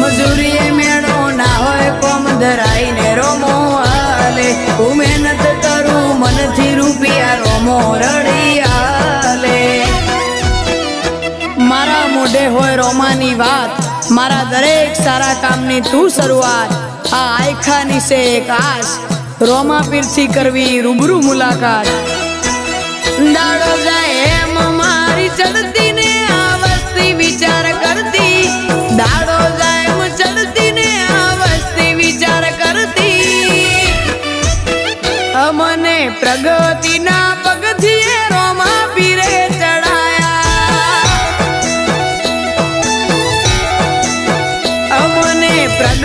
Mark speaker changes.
Speaker 1: મજૂરીએ મેળો ના હોય કોમ ધરાઈને રોમો હાલે હું મહેનત કરું મનથી રૂપિયા રોમો રડી હાલે મારા મોઢે હોય રોમાની વાત મારા દરેક સારા કામની તું શરૂઆત આ આયખાની છે એક આશ રોમા પીરથી કરવી રૂબરૂ મુલાકાત દાડો જાય એમ મારી ચડતી ને આ વસ્તી વિચાર કરતી દાડો જાય એમ ચડતી ને આ વસ્તી વિચાર કરતી અમને પ્રગતિના પગથિયે રોમા પીરે ચડાયા અમને પ્રગતિ